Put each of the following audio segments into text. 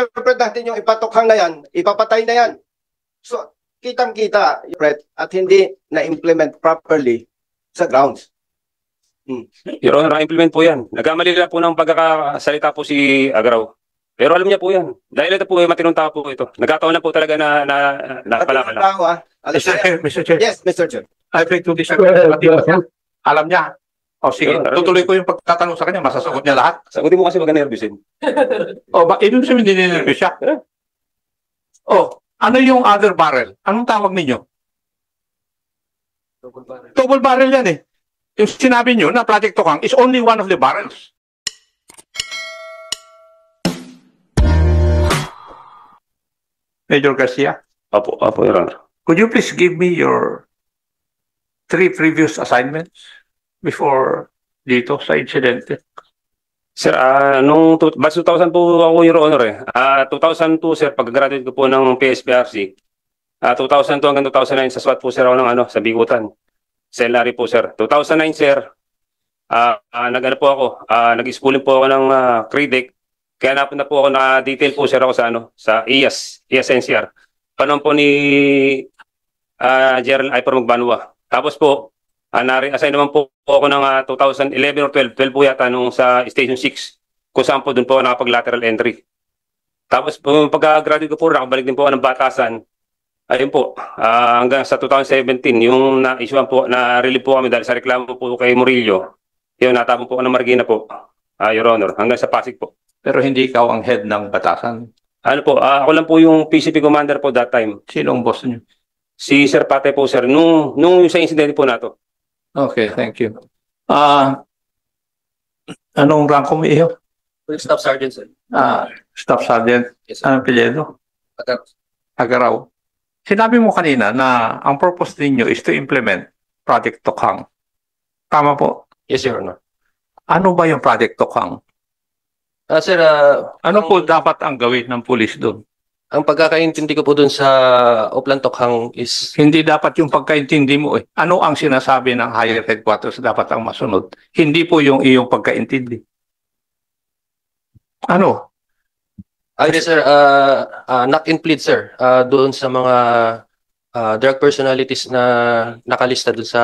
i-interpret natin yung ipatokhang na yan, ipapatay na yan. So, kitang-kita, Fred, at hindi na-implement properly sa grounds. Your Honor, implement po yan. Nagkamali lang po ng pagkakasalita po si Agaraw. Pero alam niya po yan. Dahil ito po, matinong tao po ito. Nagkataon na po talaga na nakapalakala. Mr. Chair. Yes, Mr. Chair. I beg to disagree. Alam niya. O sige, tutuloy ko yung pagtatanong sa kanya. Masasagot niya lahat. Sagutin mo kasi wag ka nervyusin. O, ibig sabihin din nervous siya. O, ano yung other barrel? Anong tawag ninyo? Double barrel yan eh. Yung sinabi nyo na Project Tokang is only one of the barrels. Major Garcia, Apo, Your Honor. could you please give me your 3 previous assignments before dito sa insidente? Sir, nung batch 2000 po ako, Your Honor eh. 2002, sir, pag-graduate ko po ng PSPRC. 2002 hanggang 2009 sa SWAT po, sir, ako ng sa Bigutan. Salary po, sir. 2009, sir, nag-ano po ako, nag-schooling po ako ng CREDEC. Kaya na po ako na-detail po, sir, ako sa IAS NCR. Panahon po ni Gerald Iper Magbanwa. Tapos po, na-reassign naman po ako ng 2011 or 12 po yata nung sa Station 6, kung saan po doon po ako nakapag-lateral entry. Tapos pagka-graduate ko po, nakabalik din po ako ng batasan. Ayun po, hanggang sa 2017, yung na-issuean po, na-relieve po kami dahil sa reklamo po kay Murillo. Yun, natapon po ako ng Marikina po, Your Honor, hanggang sa Pasig po. Pero hindi ikaw ang head ng batasan. Ano po, ako lang po yung PCP commander po that time. Sino ang boss niyo? Si Sir Pate po, sir, nung sa incident po nato. Okay, thank you. Anong rank mo iyo? Staff Sergeant, sir. Staff Sergeant. Yes, sir. Anong apelyido? Agaraw. Sinabi mo kanina na ang purpose ninyo is to implement Project Tokhang. Tama po? Yes, Your Honor. Ano ba yung Project Tokhang? Sir, Ano po dapat ang gawin ng pulis doon? ang pagkakaintindi ko po dun sa Oplan Tokhang is Hindi dapat yung pagkaintindi mo eh. Ano ang sinasabi ng higher headquarters dapat ang masunod? Hindi po yung iyong pagkaintindi. Ano? yes, sir, knock and plead, sir, doon sa mga drug personalities na nakalista doon sa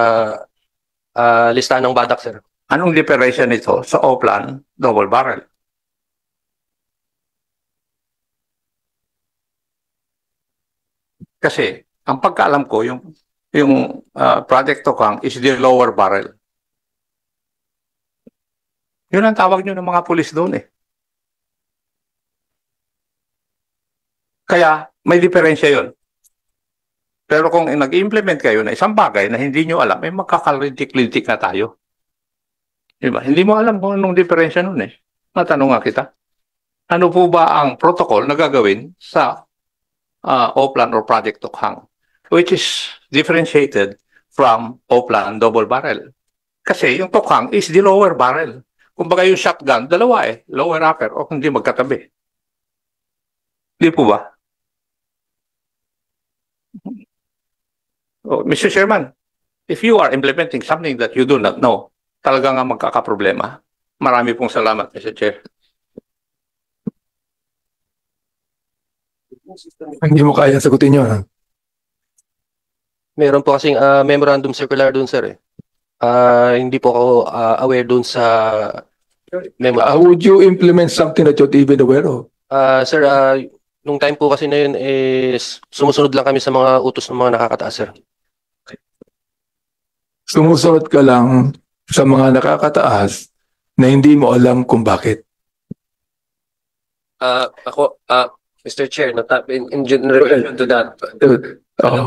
listahan ng BADAC, sir. Anong diferensya nito sa Oplan double barrel? Kasi ang pagkaalam ko yung Project Tokhang is the lower barrel. Yun ang tawag nyo ng mga pulis doon eh. Kaya may diferensya yun. Pero kung nag-implement kayo na isang bagay na hindi nyo alam, ay magkakalintik-lintik na tayo. Diba? Hindi mo alam kung anong diferensya nun eh. Matanong nga kita. Ano po ba ang protocol na gagawin sa Oplan or Project Tokhang, which is differentiated from Oplan double barrel? Kasi yung Tokhang is the lower barrel. Kumbaga yung shotgun, dalawa eh. Lower upper o hindi magkatabi. Di po ba? Oh, Mr. Chairman, if you are implementing something that you do not know, talaga nga magkakaproblema. Marami pong salamat, Mr. Chair. Hindi mo kaya sagutin yun. Meron po kasing memorandum circular doon, sir, eh. Hindi po ako aware doon sa How would you implement something that you're even aware of? Sir, nung time po kasi na yun is sumusunod lang kami sa mga utos ng mga nakakataas, sir. Sumusunod ka lang sa mga nakakataas na hindi mo alam kung bakit. Mr. Chair, in relation to that,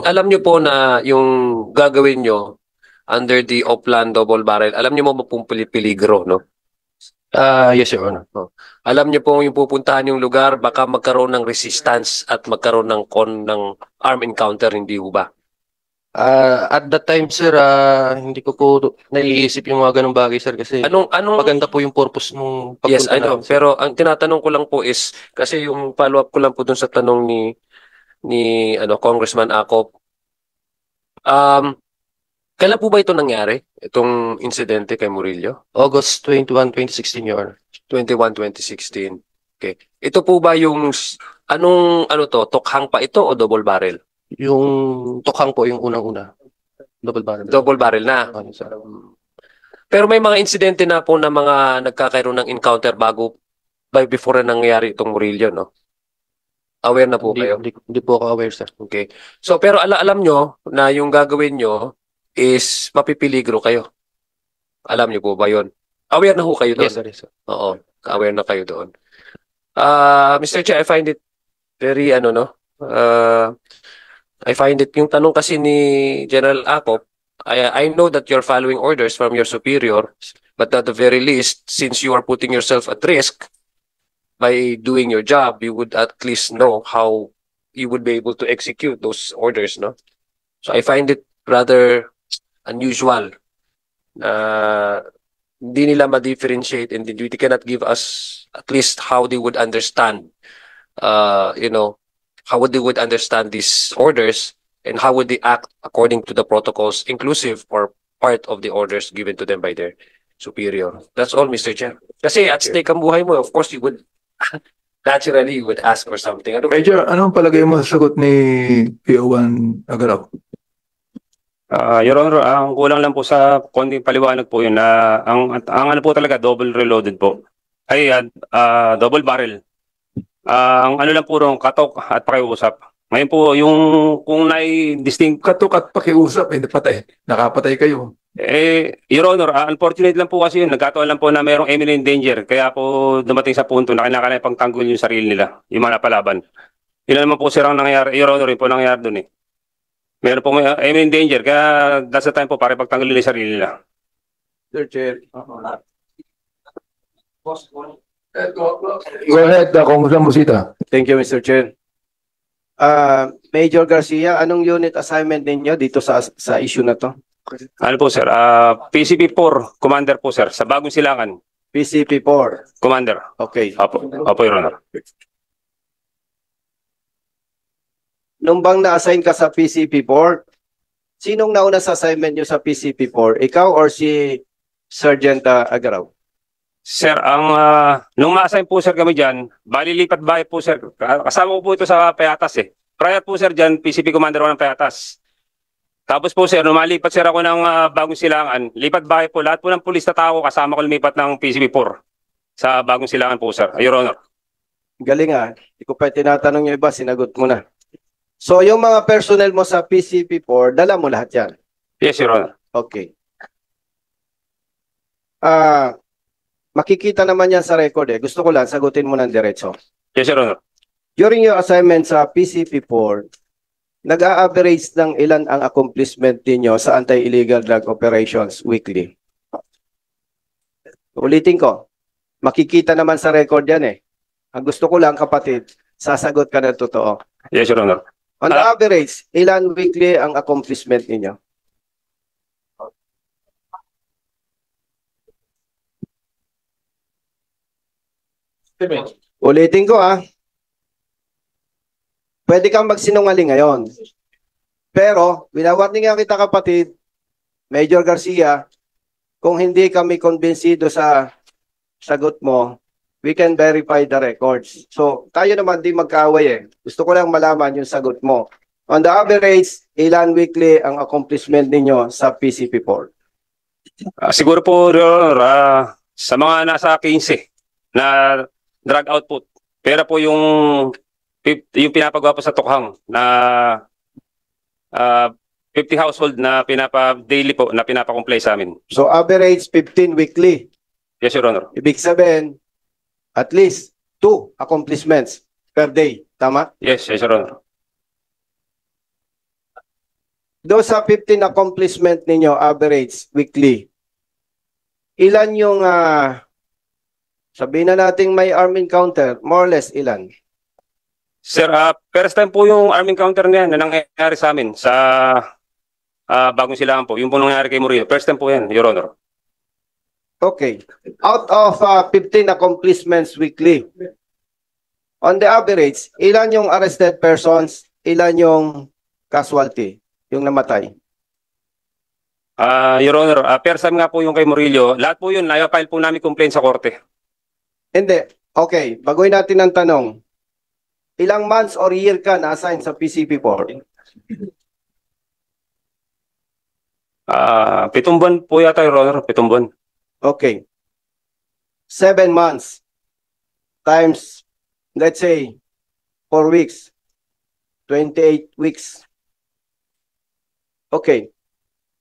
alam nyo po na yung gagawin nyo under the Oplan double barrel, alam nyo mo peligro, no? Yes, Your Honor. Alam nyo po yung pupuntahan yung lugar, baka magkaroon ng resistance at magkaroon ng arm encounter, hindi ho ba? At that time, sir, hindi ko po naiisip yung mga ganong bagay, sir, kasi anong maganda po yung purpose nung pagpunta. Yes, I know. Pero ang tinatanong ko lang po is, kasi yung follow-up ko lang po dun sa tanong ni Congressman Acop, kailan po ba ito nangyari? Itong insidente kay Murillo? August 21, 2016, Your Honor. 21, 2016. Okay. Ito po ba yung ano to, tokhang pa ito o double barrel? Yung tokhang po, yung unang-una. Double barrel. Double barrel na. Ano, sir? Pero may mga insidente na po na mga nagkakaroon ng encounter before na nangyari itong Murillo, no? Aware na po kayo? Hindi po ako aware, sir. Okay. So, pero alam nyo na yung gagawin nyo is mapipiligro kayo. Alam nyo po ba yun? Aware na po kayo doon? Yes, sir. Yes, sir. Oo. Aware na kayo doon. Mr. Chair, I find it very, I find it, yung tanong kasi ni General Acop, I know that you're following orders from your superior, but at the very least, since you are putting yourself at risk by doing your job, you would at least know how you would be able to execute those orders, no? So I find it rather unusual na hindi nila ma-differentiate and they cannot give us at least how they would understand, how would they would understand these orders and how would they act according to the protocols, inclusive or part of the orders given to them by their superior. That's all, Mr. Chair. Kasi at stake ang buhay mo, of course, you would naturally you would ask for something. Major, anong palagay mo sa sagot ni PO1 Agaraw? Your Honor, ang kulang lang po sa konting paliwanag po yun na ang ano po talaga double reloaded po ay double barrel. Ang ano lang po ron, katok at pakiusap. Ngayon po yung kung nai-distinct Katok at pakiusap, patay. Nakapatay kayo. Your Honor, unfortunate lang po kasi yun. Nagkataon lang po na mayroong imminent danger. Kaya po dumating sa punto na kailangan na pangtanggol yung sarili nila, yung mga napalaban. Yun naman po sirang nangyayari. Your Honor, yun po nangyayari dun eh. Meron po may imminent danger. Kaya that's the time po para pagtanggol nila yung sarili nila. Sir Chair. Go ahead, Congressman Busita. Thank you, Mr. Chair. Major Garcia, anong unit assignment ninyo dito sa issue na to? Ano po sir? PCP-4 Commander po sir. Sa Bagong Silangan. PCP-4. Commander. Okay. Opo, Your Honor. Nung bang na-assign ka sa PCP-4, sinong nauna sa assignment nyo sa PCP-4? Ikaw or si Sergeant Agaraw? Sir, nung ma-assign po sir kami dyan, bali lipat bahay po sir. Kasama ko po ito sa Payatas eh. Prior po sir dyan, PCP Commander 1 ng Payatas. Tapos po sir, lumalipat sir ako ng Bagong Silangan. Lipat bahay po, lahat po ng pulis na tao kasama ko lumipat ng PCP-4 sa Bagong Silangan po sir. Your Honor. Galing ah. Hindi ko pa tinatanong yung iba, sinagot mo na. So yung mga personnel mo sa PCP-4, dala mo lahat yan? Yes, Your Honor. Okay. Makikita naman yan sa record eh. Gusto ko lang, sagutin mo ng diretso. Yes, Your Honor. During your assignment sa PCP-4, nag-a-average ng ilan ang accomplishment ninyo sa anti-illegal drug operations weekly? Ulitin ko, makikita naman sa record yan eh. Ang gusto ko lang kapatid, sasagot ka ng totoo. Yes, Your Honor. On the average, ilan weekly ang accomplishment ninyo? Ulitin ko ah. Pwede kang magsinungaling ngayon. Pero, winawarning nga kita kapatid, Major Garcia, kung hindi kami konbensido sa sagot mo, we can verify the records. So, tayo naman di magkaaway eh. Gusto ko lang malaman yung sagot mo. On the average, ilan weekly ang accomplishment ninyo sa PCP-4? Siguro po, Your Honor, sa mga nasa 15 na drug output. Pero po yung pinapagawa po sa Tokhang na 50 household na daily po na pinapa-comply sa amin. So, average 15 weekly. Yes, Your Honor. Ibig sabihin, at least 2 accomplishments per day. Tama? Yes, Your Honor. Doon sa 15 accomplishment ninyo, average weekly, ilan yung, sabihin na natin may armed encounter, more or less ilan? Sir, first time po yung armed encounter na yan na nangyayari sa amin sa Bagong Silangan po. Yung po nangyayari kay Murillo. First time po yan, Your Honor. Okay. Out of 15 accomplishments weekly, on the average, ilan yung arrested persons, ilan yung casualty, yung namatay? Your Honor, first time nga po yung kay Murillo. Lahat po yun, na-file po namin complaint sa korte. Hindi. Okay, baguhin natin ang tanong. Ilang months or year ka na-assign sa PCP4? 7 buwan po yata, Your Honor. 7 buwan. Okay. 7 months times, let's say, 4 weeks. 28 weeks. Okay.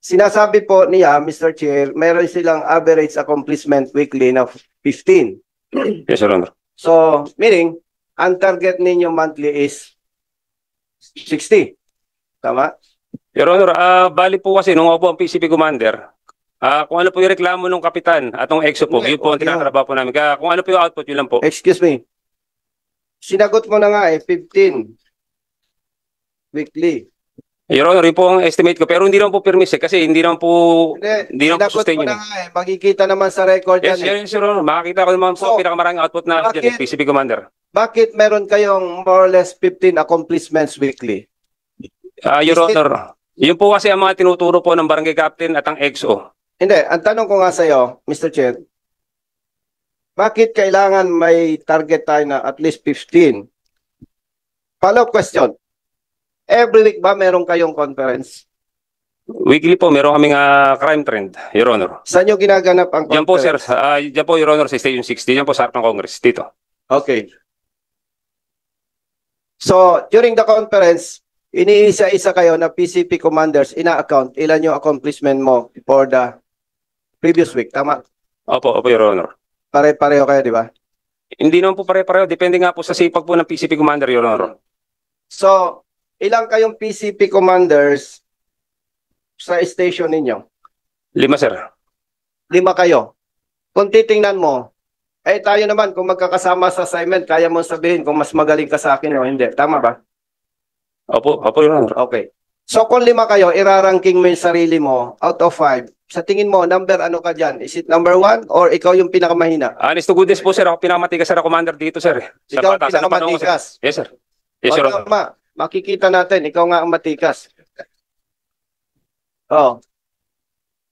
Sinasabi po niya, Mr. Chair, meron silang average accomplishment weekly na 15. Yes, Your Honor. So, meaning, ang target ninyo monthly is 60. Tama? Your Honor, bali po kasi nung ako po ang PCP Commander, kung ano po yung reklamo ng kapitan at ng EXO po, Hindi, yun po ang okay. tinatrabaho po namin. Kaya kung ano po yung output, yun lang po. Excuse me. Sinagot mo na nga 15 weekly. Your Honor, yun po ang estimate ko. Pero hindi naman po permis kasi hindi naman po Sinagot sustain mo yun. na nga Makikita naman sa record Yes, yan. yes, Your Honor. Makakita ko naman po So, pinakamaraming output na dyan, bakit- PCP Commander. Bakit meron kayong more or less 15 accomplishments weekly? Your Is it- Honor, yun po kasi ang mga tinuturo po ng barangay captain at ang EXO. Hindi, ang tanong ko nga sa iyo, Mr. Chair, bakit kailangan may target tayo na at least 15? Follow-up question. Every week ba meron kayong conference? Weekly po, meron kaming crime trend, Your Honor. Saan nyo ginaganap ang Diyan po, sir. conference? Diyan po, Your Honor, sa Station 60. Diyan po sa harap ng Congress. Dito. Okay. So, during the conference, iniisa-isa kayo na PCP commanders ina-account ilan yung accomplishment mo for the previous week. Tama? Opo, Your Honor. Pare-pareho kayo, di ba? Hindi naman po pare-pareho. Depende nga po sa sipag po ng PCP Commander, Your Honor. So, ilang kayong PCP commanders sa station ninyo? 5, sir. 5 kayo. Kung titingnan mo, tayo naman, kung magkakasama sa assignment, kaya mo sabihin kung mas magaling ka sa akin o hindi. Tama ba? Opo, Your Honor. Okay. So, kung 5 kayo, iraranking mo yung sarili mo out of 5. Sa tingin mo, number ano ka dyan? Is it number 1 or ikaw yung pinakamahina? Honest to goodness po, sir. Ako pinakamatigas, sir, na Commander dito, sir. Sa Ikaw ang batasan ng panahon ko, sir. pinakamatigas. Yes, sir. Yes, Your Honor. Tama. Makikita natin, ikaw nga ang matikas. Oh.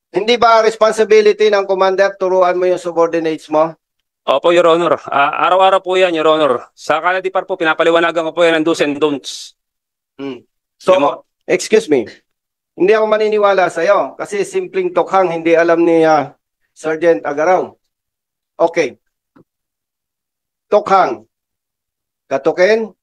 Hindi ba responsibility ng commander turuan mo yung subordinates mo? Opo, Your Honor. Araw-araw po yan, Your Honor. Sa Canadipar po, pinapaliwanagan ko po yan ng do's and don'ts. So, Yung mga- excuse me. Hindi ako maniniwala sa iyo kasi simpleng tokhang hindi alam ni Sergeant Agaraw. Okay. Tokhang. Katukin,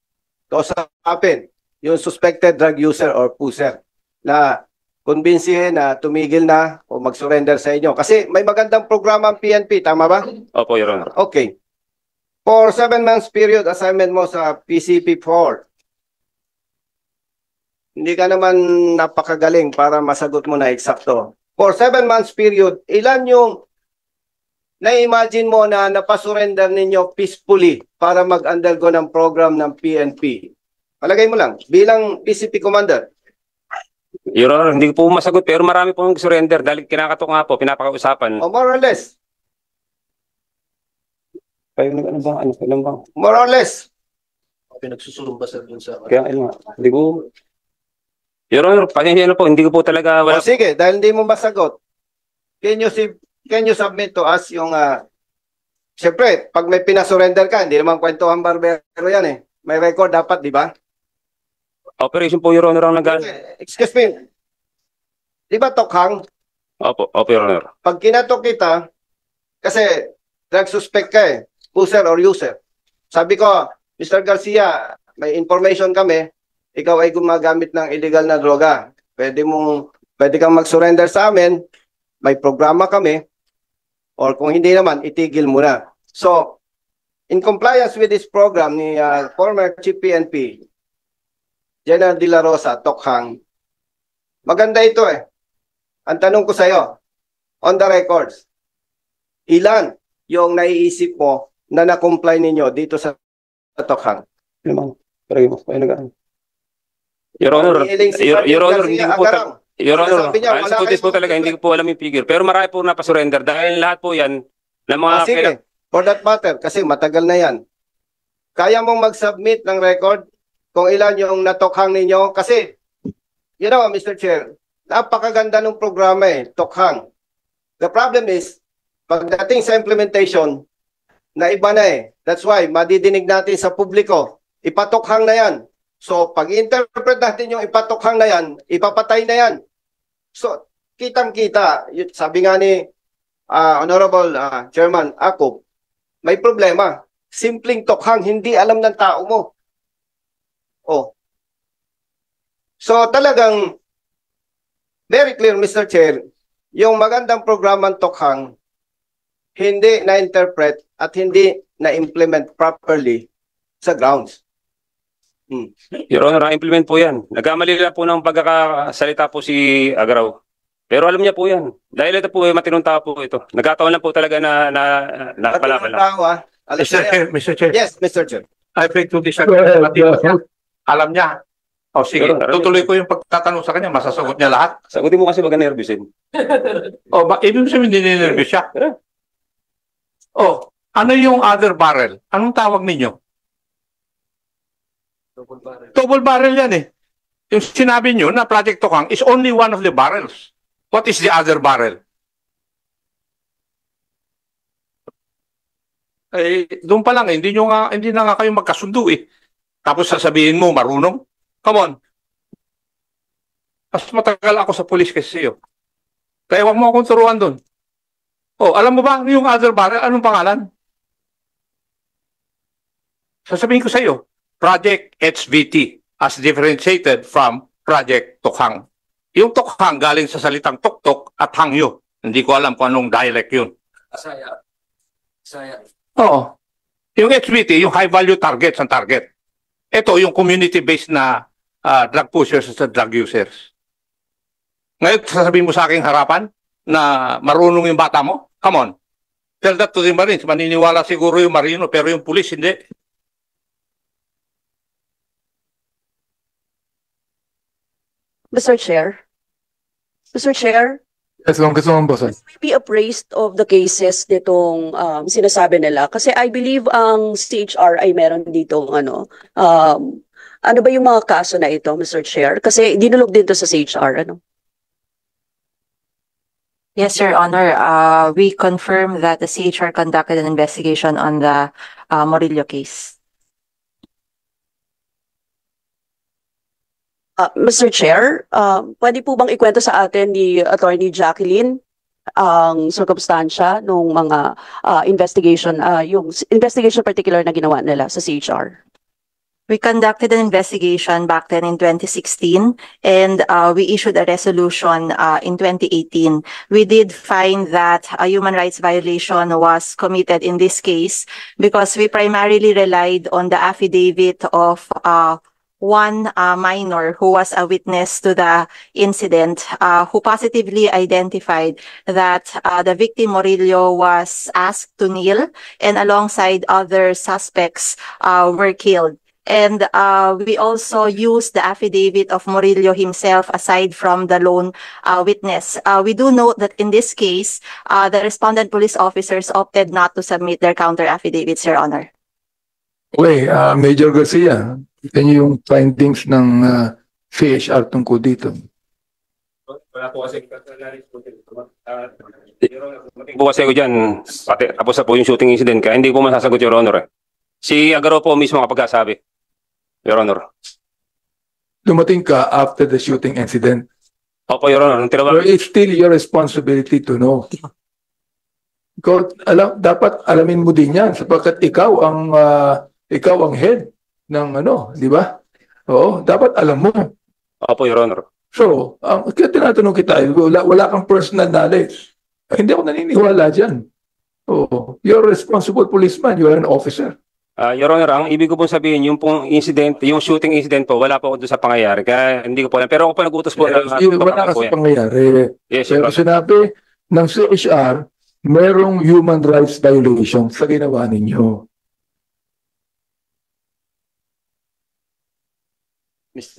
kausapin yung suspected drug user or puser na kumbinsihin na tumigil na o mag-surrender sa inyo. Kasi may magandang programa ang PNP, tama ba? Opo, Your Honor. Okay. For 7 months period assignment mo sa PCP4, hindi ka naman napakagaling para masagot mo na eksakto. For 7 months period, ilan yung na-imagine mo na napasurrender ninyo peacefully para mag-undergo ng program ng PNP? Palagay mo lang, bilang PCP commander. Your Honor, hindi ko po masagot pero marami pong surrender dahil kinakatok nga po, pinapakausapan. O more or less? Kayo ano ba? Ilan ba? More or less? Pinagsusulong ba sa dun sa... Kaya ilan? Hindi ko... Your Honor, pasensya na po, hindi ko po talaga O wala. sige, dahil hindi mo masagot, can you submit to us yung... Siyempre, pag may pinasurrender ka, hindi naman kwentuhan barbero yan eh. May record dapat, di ba? Operation po, Your Honor, ang nag- Excuse me. Di ba tokhang? Opo, Your Honor. Pag kinatok kita, kasi drug suspect ka eh, user or user. Sabi ko, Mr. Garcia, may information kami, ikaw ay gumagamit ng illegal na droga. Pwede kang mag-surrender sa amin, may programa kami, or kung hindi naman, itigil mo na. So, in compliance with this program ni former Chief PNP, General De La Rosa, Tokhang, maganda ito eh. Ang tanong ko sa iyo, on the records, ilan yung naiisip mo na na-comply ninyo dito sa Tokhang? Your Honor, Your Honor, hindi ko po Your Honor, Sabi niya, alam wala po this po kayong- talaga, hindi ko po alam yung figure. Pero marami po napasurrender dahil lahat po yan ng mga Sige, for that matter, kasi matagal na yan. Kaya mong mag-submit ng record kung ilan yung natokhang ninyo? Kasi, you know, Mr. Chair, napakaganda ng programa eh, tokhang. The problem is, pagdating sa implementation, na iba na eh. That's why, madidinig natin sa publiko. Ipatokhang na yan. So, pag interpret natin yung ipatokhang na yan, ipapatay na yan. So, kitang-kita. Sabi nga ni Honorable Chairman Akop, may problema. Simpleng tokhang, hindi alam ng tao mo. Oh. So, talagang, very clear, Mr. Chair, yung magandang programang tokhang, hindi na-interpret at hindi na-implement properly sa grounds. Your Honor, implement po yan. Nagkamali lang po ng pagkakasalita po si Agaraw. Pero alam niya po yan. Dahil ito po, matinong tao po ito. Nagkataon lang po talaga na nakapalaban lang. Mr. Chair. Yes, Mr. Chair. I beg to disagree. Alam niya. O sige, tutuloy ko yung pagtatanong sa kanya, masasagot niya lahat. Sagutin mo kasi wag ka nervyusin. O, ibig sabihin hindi ninervous siya. O, ano yung other barrel? Anong tawag ninyo? Double barrel yan eh. Yung sinabi nyo na Project Tokhang is only one of the barrels. What is the other barrel? Eh, doon pa lang, hindi na nga kayo magkasundo eh. Tapos sasabihin mo, marunong? Come on. Mas matagal ako sa police kasi sa'yo. Kaya wag mo akong turuan doon. Oh, alam mo ba yung other barrel, anong pangalan? Sasabihin ko sa iyo, Project HVT as differentiated from Project Tokhang. Yung Tokhang galing sa salitang tuktok at hangyo. Hindi ko alam kung anong dialect yun. Saya. Oo. Yung HVT, yung high value targets ang target. Ito yung community-based na drug pushers at drug users. Ngayon, sasabihin mo sa aking harapan na marunong yung bata mo? Come on. Tell that to the Marines. Maniniwala siguro yung Marino, pero yung police hindi. Mr. Chair. Mr. Chair, Yes, Congresswoman Boson. we be appraised of the cases nitong sinasabi nila? Kasi I believe ang CHR ay meron ditong ano ba yung mga kaso na ito, Mr. Chair? Kasi dinulog din to sa CHR, ano? Yes, Your Honor. We confirm that the CHR conducted an investigation on the Morillo case. Mr. Chair, pwede po bang ikwento sa atin ni Attorney Jacqueline ang circumstansya nung mga investigation, yung investigation particular na ginawa nila sa CHR? We conducted an investigation back then in 2016 and we issued a resolution in 2018. We did find that a human rights violation was committed in this case because we primarily relied on the affidavit of one minor who was a witness to the incident who positively identified that the victim Morillo was asked to kneel and alongside other suspects were killed. And we also used the affidavit of Morillo himself aside from the lone witness. We do note that in this case, the respondent police officers opted not to submit their counter affidavits, Your Honor. Okay, Major Garcia, ito yung findings ng CHR tungkol dito. Wala po kasi po kasi ako dyan, tapos na po yung shooting incident kaya hindi po masasagot, Your Honor. Si Agaro po mismo kapag sabi, Your Honor. Dumating ka after the shooting incident. Opo, Your Honor. So it's still your responsibility to know. Dapat alamin mo din yan sapagkat ikaw ang head ng di ba? Oo, dapat alam mo. Opo, Your Honor. So, kaya tinatanong kita, wala kang personal knowledge. Hindi ako naniniwala dyan. Oo, you're a responsible policeman, you're an officer. Your Honor, ang ibig ko pong sabihin, yung pong incident, yung shooting incident po, wala po ako doon sa pangyayari. Kaya hindi ko po alam. Pero ako po nag-utos po. Wala ka sa pangyayari. Yes, pero sinabi ng CHR, merong human rights violation sa ginawa ninyo.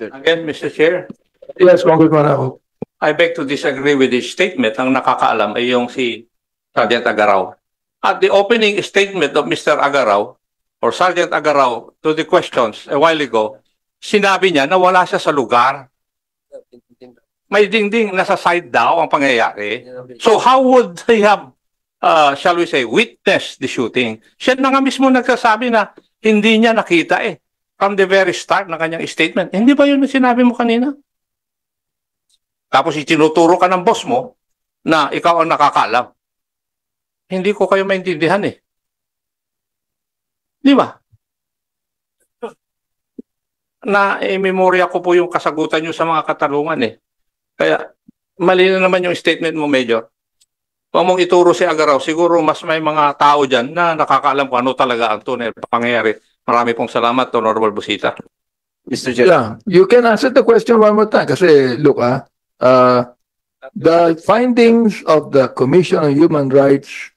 Again, Mr. Chair. Yes, Congressman ako. I beg to disagree with his statement. Ang nakakaalam ay yung si Sergeant Agaraw. At the opening statement of Mr. Agaraw, or Sergeant Agaraw, to the questions a while ago, sinabi niya na wala siya sa lugar. May dingding, nasa side daw ang pangyayari. So how would they have shall we say, witnessed the shooting. Siya na nga mismo nagsasabi na hindi niya nakita from the very start ng kanyang statement. Hindi ba yun ang sinabi mo kanina? Tapos itinuturo ka ng boss mo na ikaw ang nakakalam. Hindi ko kayo maintindihan Di ba? Na-memorya ko po yung kasagutan nyo sa mga katanungan Kaya, mali na naman yung statement mo, Major. Kung mong ituro si Agaraw, siguro mas may mga tao dyan na nakakaalam kung ano talaga ang tunay na pangyayari. Marami pong salamat, Honorable Busita. Mr. Chair. Yeah, you can answer the question one more time. Kasi, look, the findings of the Commission on Human Rights,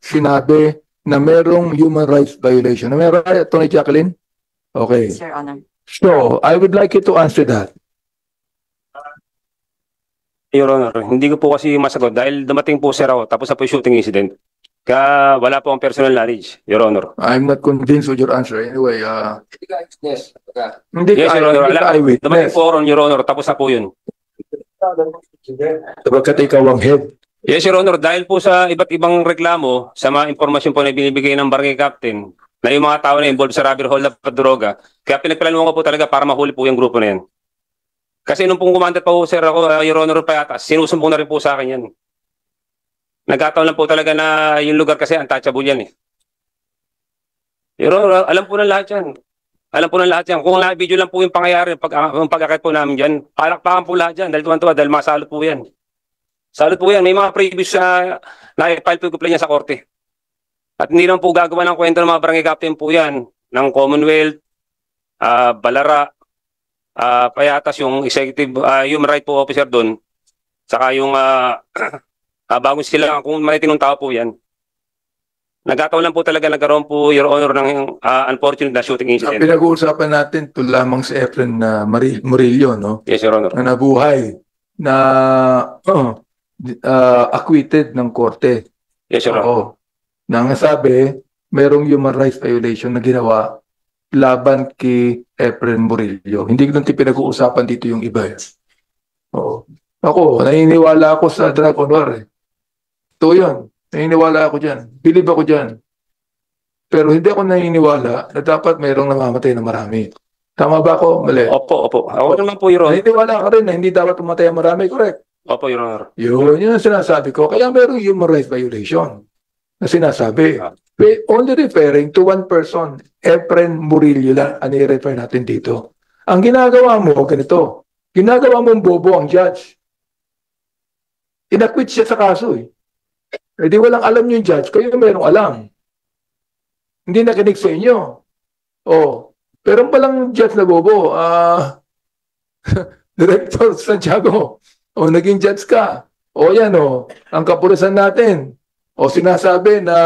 sinabi na merong human rights violation. Meron, Atty. Jacqueline? Okay. Yes, Your Honor. So, I would like you to answer that. Your Honor, hindi ko po kasi masagot dahil dumating po sir ako tapos na po yung shooting incident. Kaya wala po ang personal knowledge, Your Honor. I'm not convinced with your answer. Anyway, Yes. hindi Yes, ka Your Honor. hindi ka Dumating eyewitness. po ako ron, Your Honor, tapos na po yun. Sapagkat ikaw ang head. Yes, Your Honor, dahil po sa iba't ibang reklamo, sa mga impormasyon po na binibigay ng barangay captain, na yung mga tao na involved sa robbery hold up at droga, kaya pinagplanuhan ko po talaga para mahuli po yung grupo na yan. Kasi nung pong kumandat pa po, sir, ako, Your Honor, payatas, sinusumbong na rin po sa akin yan. Nagkataon lang po talaga na yung lugar kasi untouchable yan Your Honor, alam po ng lahat yan. Alam po ng lahat yan. Kung na-video lang po yung pangyayari, yung pag-akit po namin dyan, palakpakan po lahat dyan, dahil tuwan-tuwa, dahil masalot po yan. Salot po yan. May mga previous na-file po yung yan sa korte. At hindi lang po gagawa ng kwento ng mga barangay captain po yan, ng Commonwealth, Balara, payatas yung executive human right po officer doon, saka yung bagong sila, kung malitinong tao po yan. Nagkataon lang po talaga nagkaroon po, Your Honor, ng unfortunate na shooting Ang incident. pinag-uusapan natin ito lamang si Efren Murillo, no? Yes, Your Honor. Na nabuhay, na acquitted ng korte. Yes, Your Honor. Oo. Na nga sabi, merong human rights violation na ginawa laban kay Efren Murillo. Hindi ko natin pinag-uusapan dito yung iba. Oo. Ako, naniniwala ako sa drug honor. Ito yun. Naniniwala ako dyan. Believe ako dyan. Pero hindi ako naniniwala na dapat mayroong namamatay na marami. Tama ba ako? Mali. Opo, opo. Ako naman po, Your Honor. Naniniwala ka rin na hindi dapat pumatay ang marami. Correct. Opo, Your Honor. Yun ang sinasabi ko. Kaya mayroong human rights violation na sinasabi. We're only referring to one person, Efren Murillo lang, ang i-refer natin dito. Ang ginagawa mo, ganito. Ginagawa mong bobo ang judge. Inakwit siya sa kaso eh. E di walang alam yung judge, kayo merong alam. Hindi nakinig sa inyo. Oh, pero palang judge na bobo, Director Santiago, naging judge ka. Yan ang kapulisan natin. Sinasabi na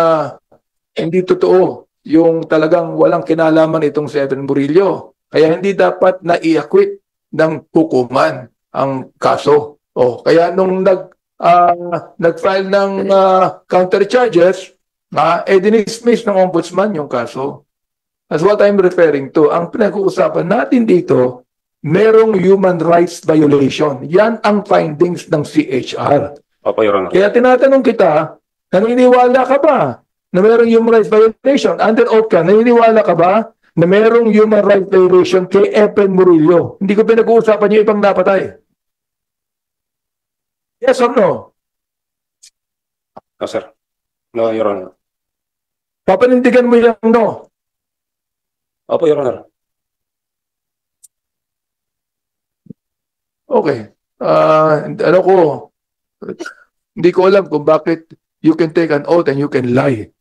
hindi totoo yung talagang walang kinalaman itong si Efren Murillo. Kaya hindi dapat na i-acquit ng hukuman ang kaso. Kaya nung nag-file ng counter charges, dinismiss ng ombudsman yung kaso. That's what I'm referring to. Ang pinag-uusapan natin dito, merong human rights violation. Yan ang findings ng CHR. Opo, Your Honor. Kaya tinatanong kita, naniniwala ka ba na merong human rights violation? Under oath ka, naniniwala ka ba na merong human rights violation kay Efren Murillo? Hindi ko pinag-uusapan yung ibang napatay. Yes or no? No, sir. No, Your Honor. Papanindigan mo yung no. Opo, Your Honor. Okay. Hindi ko alam kung bakit you can take an oath and you can lie.